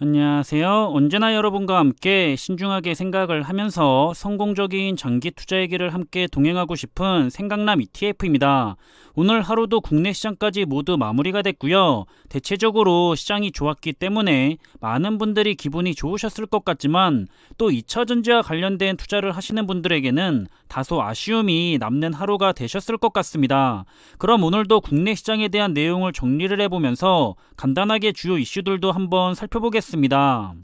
안녕하세요. 언제나 여러분과 함께 신중하게 생각을 하면서 성공적인 장기 투자의 길을 함께 동행하고 싶은 생각남 ETF입니다. 오늘 하루도 국내 시장까지 모두 마무리가 됐고요. 대체적으로 시장이 좋았기 때문에 많은 분들이 기분이 좋으셨을 것 같지만 또 2차전지와 관련된 투자를 하시는 분들에게는 다소 아쉬움이 남는 하루가 되셨을 것 같습니다. 그럼 오늘도 국내 시장에 대한 내용을 정리를 해보면서 간단하게 주요 이슈들도 한번 살펴보겠습니다.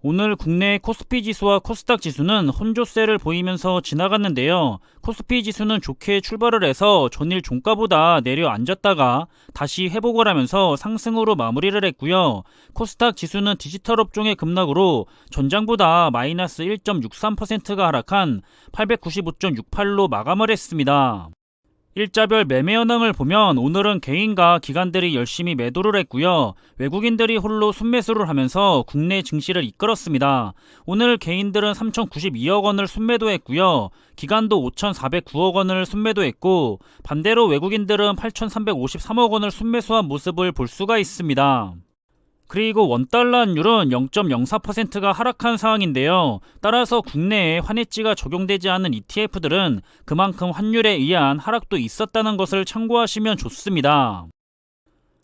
오늘 국내 코스피 지수와 코스닥 지수는 혼조세를 보이면서 지나갔는데요. 코스피 지수는 좋게 출발을 해서 전일 종가보다 내려앉았다가 다시 회복을 하면서 상승으로 마무리를 했고요. 코스닥 지수는 디지털 업종의 급락으로 전장보다 마이너스 1.63%가 하락한 895.68로 마감을 했습니다. 일자별 매매 현황을 보면 오늘은 개인과 기관들이 열심히 매도를 했고요. 외국인들이 홀로 순매수를 하면서 국내 증시를 이끌었습니다. 오늘 개인들은 3,092억 원을 순매도했고요. 기관도 5,409억 원을 순매도했고 반대로 외국인들은 8,353억 원을 순매수한 모습을 볼 수가 있습니다. 그리고 원달러 환율은 0.04%가 하락한 상황인데요. 따라서 국내에 환해지가 적용되지 않은 ETF들은 그만큼 환율에 의한 하락도 있었다는 것을 참고하시면 좋습니다.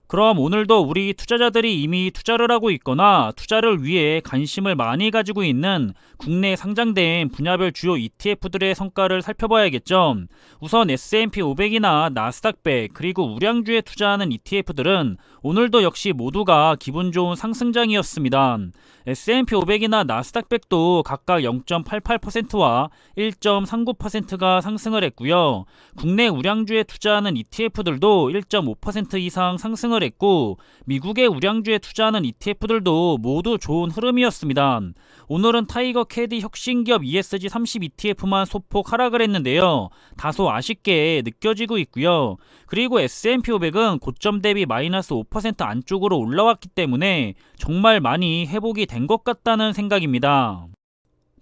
그럼 오늘도 우리 투자자들이 이미 투자를 하고 있거나 투자를 위해 관심을 많이 가지고 있는 국내 상장된 분야별 주요 ETF들의 성과를 살펴봐야겠죠. 우선 S&P 500이나 나스닥 100 그리고 우량주에 투자하는 ETF들은 오늘도 역시 모두가 기분 좋은 상승장이었습니다. S&P 500이나 나스닥 100도 각각 0.88%와 1.39%가 상승을 했고요. 국내 우량주에 투자하는 ETF들도 1.5% 이상 상승을 했고 미국의 우량주에 투자하는 ETF들도 모두 좋은 흐름이었습니다. 오늘은 타이거 캐디 혁신기업 ESG 30 ETF만 소폭 하락을 했는데요. 다소 아쉽게 느껴지고 있고요. 그리고 S&P 500은 고점 대비 마이너스 5% 안쪽으로 올라왔기 때문에 정말 많이 회복이 된 것 같다는 생각입니다.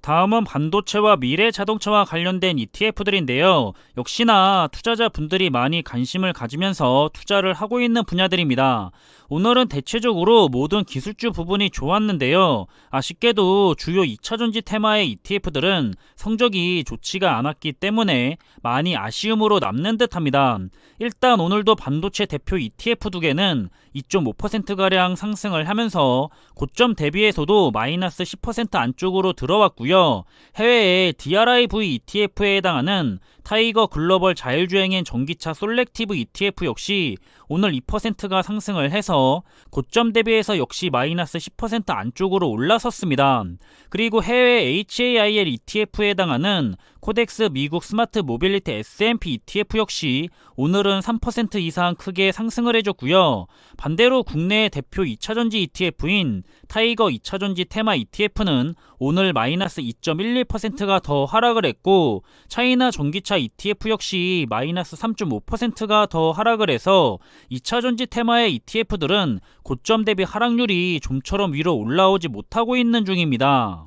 다음은 반도체와 미래 자동차와 관련된 ETF들인데요. 역시나 투자자분들이 많이 관심을 가지면서 투자를 하고 있는 분야들입니다. 오늘은 대체적으로 모든 기술주 부분이 좋았는데요. 아쉽게도 주요 2차전지 테마의 ETF들은 성적이 좋지가 않았기 때문에 많이 아쉬움으로 남는 듯합니다. 일단 오늘도 반도체 대표 ETF 두 개는 2.5%가량 상승을 하면서 고점 대비해서도 마이너스 10% 안쪽으로 들어왔고요. 해외의 DRIV ETF에 해당하는 타이거 글로벌 자율주행엔 전기차 솔렉티브 ETF 역시 오늘 2%가 상승을 해서 고점 대비해서 역시 마이너스 10% 안쪽으로 올라섰습니다. 그리고 해외 HAIL ETF에 해당하는 코덱스 미국 스마트 모빌리티 S&P ETF 역시 오늘은 3% 이상 크게 상승을 해줬고요. 반대로 국내 대표 2차전지 ETF인 타이거 2차전지 테마 ETF는 오늘 마이너스 2.11%가 더 하락을 했고 차이나 전기차 ETF 역시 마이너스 3.5%가 더 하락을 해서 2차전지 테마의 ETF들은 고점 대비 하락률이 좀처럼 위로 올라오지 못하고 있는 중입니다.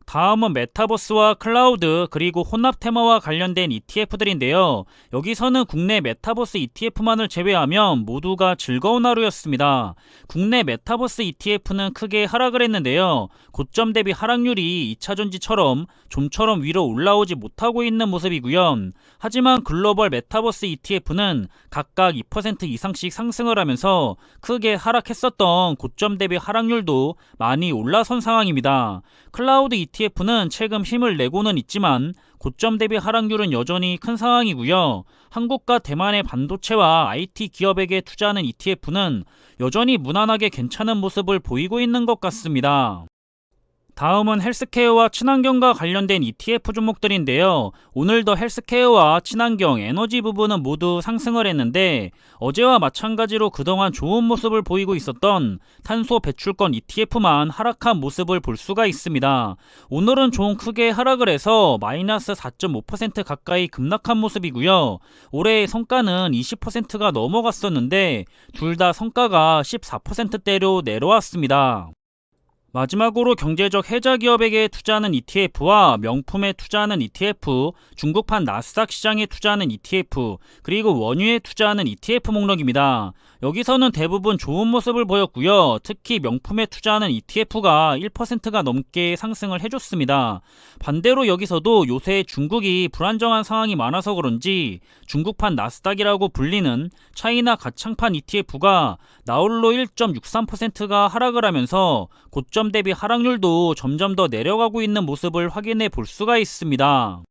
다음은 메타버스와 클라우드 그리고 혼합 테마와 관련된 ETF들인데요. 여기서는 국내 메타버스 ETF만을 제외하면 모두가 즐거운 하루였습니다. 국내 메타버스 ETF는 크게 하락을 했는데요. 고점 대비 하락률이 2차전지처럼 좀처럼 위로 올라오지 못하고 있는 모습이고요. 하지만 글로벌 메타버스 ETF는 각각 2% 이상씩 상승을 하면서 크게 하락했었던 고점 대비 하락률도 많이 올라선 상황입니다. 클라우드 ETF는 최근 힘을 내고는 있지만 고점 대비 하락률은 여전히 큰 상황이고요. 한국과 대만의 반도체와 IT 기업에게 투자하는 ETF는 여전히 무난하게 괜찮은 모습을 보이고 있는 것 같습니다. 다음은 헬스케어와 친환경과 관련된 ETF 종목들인데요. 오늘도 헬스케어와 친환경, 에너지 부분은 모두 상승을 했는데 어제와 마찬가지로 그동안 좋은 모습을 보이고 있었던 탄소 배출권 ETF만 하락한 모습을 볼 수가 있습니다. 오늘은 좀 크게 하락을 해서 마이너스 4.5% 가까이 급락한 모습이고요. 올해의 성과는 20%가 넘어갔었는데 둘 다 성과가 14%대로 내려왔습니다. 마지막으로 경제적 해자 기업에게 투자하는 ETF와 명품에 투자하는 ETF, 중국판 나스닥 시장에 투자하는 ETF, 그리고 원유에 투자하는 ETF 목록입니다. 여기서는 대부분 좋은 모습을 보였고요. 특히 명품에 투자하는 ETF가 1%가 넘게 상승을 해줬습니다. 반대로 여기서도 요새 중국이 불안정한 상황이 많아서 그런지 중국판 나스닥이라고 불리는 차이나 가창판 ETF가 나홀로 1.63%가 하락을 하면서 고점 대비 하락률도 점점 더 내려가고 있는 모습을 확인해 볼 수가 있습니다.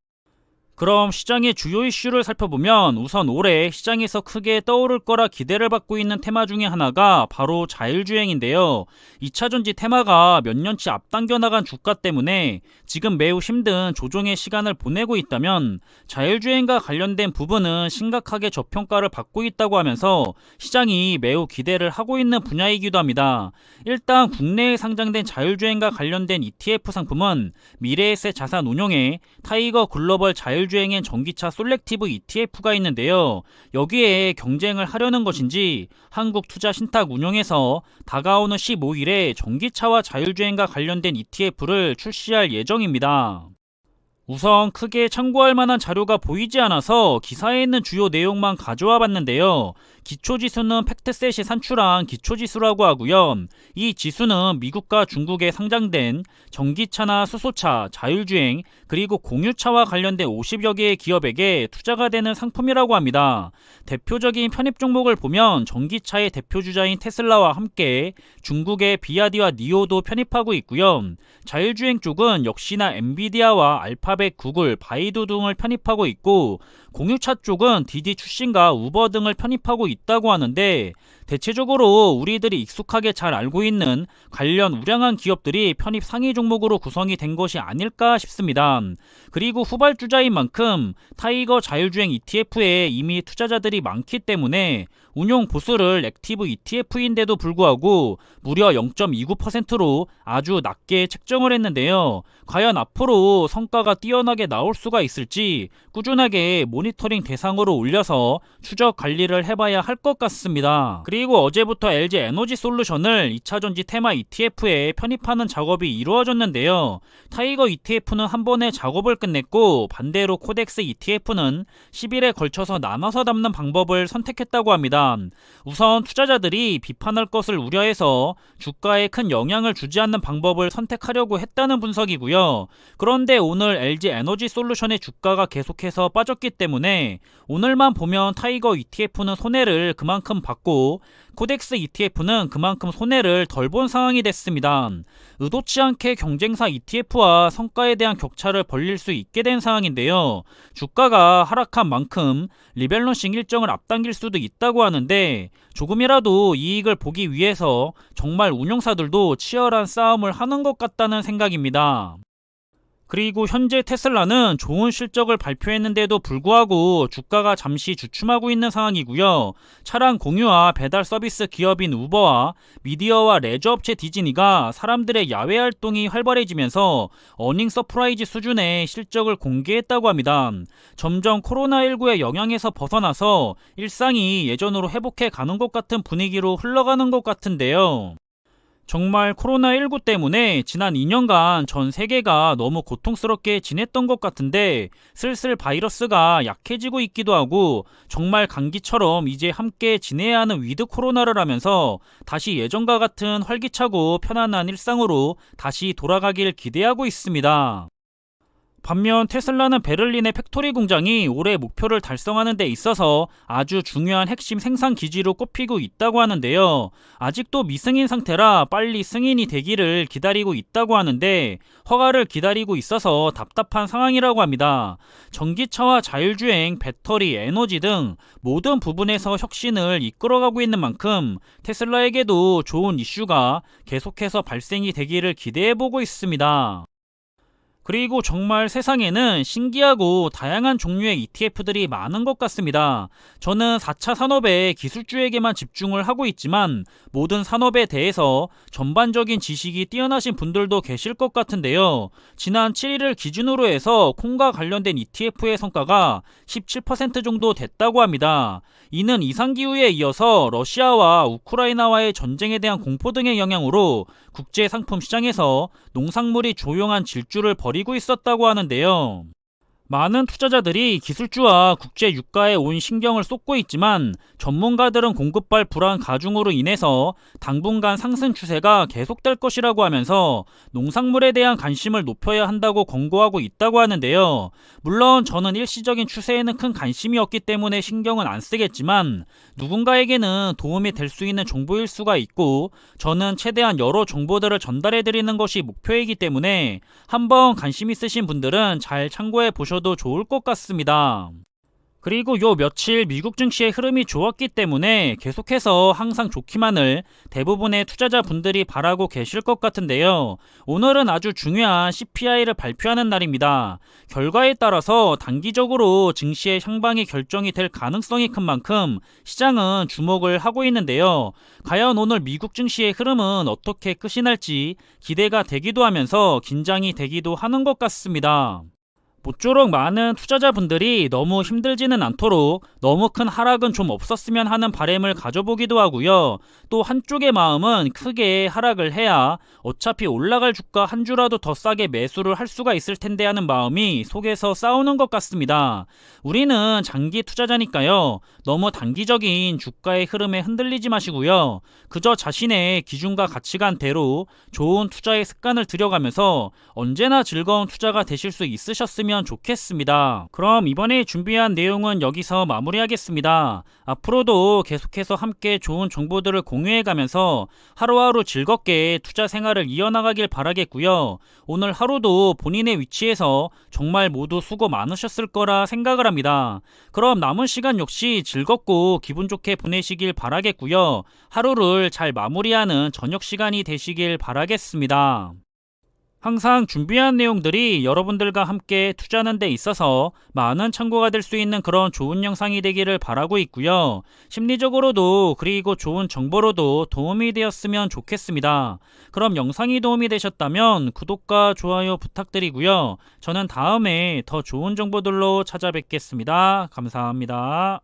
그럼 시장의 주요 이슈를 살펴보면 우선 올해 시장에서 크게 떠오를 거라 기대를 받고 있는 테마 중에 하나가 바로 자율주행인데요. 2차전지 테마가 몇 년치 앞당겨 나간 주가 때문에 지금 매우 힘든 조정의 시간을 보내고 있다면 자율주행과 관련된 부분은 심각하게 저평가를 받고 있다고 하면서 시장이 매우 기대를 하고 있는 분야이기도 합니다. 일단 국내에 상장된 자율주행과 관련된 ETF 상품은 미래에셋 자산운용에 타이거 글로벌 자율주행엔 전기차 솔렉티브 ETF가 있는데요. 여기에 경쟁을 하려는 것인지 한국투자신탁운용에서 다가오는 15일에 전기차와 자율주행과 관련된 ETF를 출시할 예정입니다. 우선 크게 참고할 만한 자료가 보이지 않아서 기사에 있는 주요 내용만 가져와 봤는데요. 기초지수는 팩트셋이 산출한 기초지수라고 하고요. 이 지수는 미국과 중국에 상장된 전기차나 수소차, 자율주행, 그리고 공유차와 관련된 50여 개의 기업에게 투자가 되는 상품이라고 합니다. 대표적인 편입 종목을 보면 전기차의 대표주자인 테슬라와 함께 중국의 비아디와 니오도 편입하고 있고요. 자율주행 쪽은 역시나 엔비디아와 알파벳, 구글, 바이두 등을 편입하고 있고, 공유차 쪽은 디디 출신과 우버 등을 편입하고 있다고 하는데, 대체적으로 우리들이 익숙하게 잘 알고 있는 관련 우량한 기업들이 편입 상위 종목으로 구성이 된 것이 아닐까 싶습니다. 그리고 후발주자인 만큼 타이거 자율주행 ETF에 이미 투자자들이 많기 때문에 운용 보수를 액티브 ETF인데도 불구하고 무려 0.29%로 아주 낮게 책정을 했는데요. 과연 앞으로 성과가 뛰어나게 나올 수가 있을지 꾸준하게 모니터링 대상으로 올려서 추적 관리를 해봐야 할 것 같습니다. 그리고 어제부터 LG 에너지 솔루션을 2차전지 테마 ETF에 편입하는 작업이 이루어졌는데요. 타이거 ETF는 한 번에 작업을 끝냈고, 반대로 코덱스 ETF는 10일에 걸쳐서 나눠서 담는 방법을 선택했다고 합니다. 우선 투자자들이 비판할 것을 우려해서 주가에 큰 영향을 주지 않는 방법을 선택하려고 했다는 분석이고요. 그런데 오늘 LG 에너지 솔루션의 주가가 계속해서 빠졌기 때문에 오늘만 보면 타이거 ETF는 손해를 그만큼 받고 코덱스 ETF는 그만큼 손해를 덜 본 상황이 됐습니다. 의도치 않게 경쟁사 ETF와 성과에 대한 격차를 벌릴 수 있게 된 상황인데요. 주가가 하락한 만큼 리밸런싱 일정을 앞당길 수도 있다고 하는데, 조금이라도 이익을 보기 위해서 정말 운용사들도 치열한 싸움을 하는 것 같다는 생각입니다. 그리고 현재 테슬라는 좋은 실적을 발표했는데도 불구하고 주가가 잠시 주춤하고 있는 상황이고요. 차량 공유와 배달 서비스 기업인 우버와 미디어와 레저 업체 디즈니가 사람들의 야외 활동이 활발해지면서 어닝 서프라이즈 수준의 실적을 공개했다고 합니다. 점점 코로나19의 영향에서 벗어나서 일상이 예전으로 회복해 가는 것 같은 분위기로 흘러가는 것 같은데요. 정말 코로나19 때문에 지난 2년간 전 세계가 너무 고통스럽게 지냈던 것 같은데, 슬슬 바이러스가 약해지고 있기도 하고 정말 감기처럼 이제 함께 지내야 하는 위드 코로나를 하면서 다시 예전과 같은 활기차고 편안한 일상으로 다시 돌아가길 기대하고 있습니다. 반면 테슬라는 베를린의 팩토리 공장이 올해 목표를 달성하는 데 있어서 아주 중요한 핵심 생산 기지로 꼽히고 있다고 하는데요. 아직도 미승인 상태라 빨리 승인이 되기를 기다리고 있다고 하는데, 허가를 기다리고 있어서 답답한 상황이라고 합니다. 전기차와 자율주행, 배터리, 에너지 등 모든 부분에서 혁신을 이끌어가고 있는 만큼 테슬라에게도 좋은 이슈가 계속해서 발생이 되기를 기대해보고 있습니다. 그리고 정말 세상에는 신기하고 다양한 종류의 ETF들이 많은 것 같습니다. 저는 4차 산업의 기술주에게만 집중을 하고 있지만 모든 산업에 대해서 전반적인 지식이 뛰어나신 분들도 계실 것 같은데요. 지난 7일을 기준으로 해서 콩과 관련된 ETF의 성과가 17% 정도 됐다고 합니다. 이는 이상기후에 이어서 러시아와 우크라이나와의 전쟁에 대한 공포 등의 영향으로 국제 상품 시장에서 농산물이 조용한 질주를 벌이고 있었다고 하는데요. 많은 투자자들이 기술주와 국제 유가에 온 신경을 쏟고 있지만 전문가들은 공급발 불안 가중으로 인해서 당분간 상승 추세가 계속될 것이라고 하면서 농산물에 대한 관심을 높여야 한다고 권고하고 있다고 하는데요. 물론 저는 일시적인 추세에는 큰 관심이 없기 때문에 신경은 안 쓰겠지만 누군가에게는 도움이 될 수 있는 정보일 수가 있고 저는 최대한 여러 정보들을 전달해 드리는 것이 목표이기 때문에 한번 관심 있으신 분들은 잘 참고해 보셔도 좋을 것 같습니다. 그리고 요 며칠 미국 증시의 흐름이 좋았기 때문에 계속해서 항상 좋기만을 대부분의 투자자분들이 바라고 계실 것 같은데요. 오늘은 아주 중요한 CPI를 발표하는 날입니다. 결과에 따라서 단기적으로 증시의 향방이 결정이 될 가능성이 큰 만큼 시장은 주목을 하고 있는데요. 과연 오늘 미국 증시의 흐름은 어떻게 끝이 날지 기대가 되기도 하면서 긴장이 되기도 하는 것 같습니다. 모쪼록 많은 투자자분들이 너무 힘들지는 않도록 너무 큰 하락은 좀 없었으면 하는 바람을 가져보기도 하고요. 또 한쪽의 마음은 크게 하락을 해야 어차피 올라갈 주가 한 주라도 더 싸게 매수를 할 수가 있을 텐데 하는 마음이 속에서 싸우는 것 같습니다. 우리는 장기 투자자니까요. 너무 단기적인 주가의 흐름에 흔들리지 마시고요. 그저 자신의 기준과 가치관대로 좋은 투자의 습관을 들여가면서 언제나 즐거운 투자가 되실 수 있으셨으면 좋겠습니다. 그럼 이번에 준비한 내용은 여기서 마무리하겠습니다. 앞으로도 계속해서 함께 좋은 정보들을 공유해가면서 하루하루 즐겁게 투자 생활을 이어나가길 바라겠고요. 오늘 하루도 본인의 위치에서 정말 모두 수고 많으셨을 거라 생각을 합니다. 그럼 남은 시간 역시 즐겁고 기분 좋게 보내시길 바라겠고요. 하루를 잘 마무리하는 저녁 시간이 되시길 바라겠습니다. 항상 준비한 내용들이 여러분들과 함께 투자하는 데 있어서 많은 참고가 될 수 있는 그런 좋은 영상이 되기를 바라고 있고요. 심리적으로도 그리고 좋은 정보로도 도움이 되었으면 좋겠습니다. 그럼 영상이 도움이 되셨다면 구독과 좋아요 부탁드리고요. 저는 다음에 더 좋은 정보들로 찾아뵙겠습니다. 감사합니다.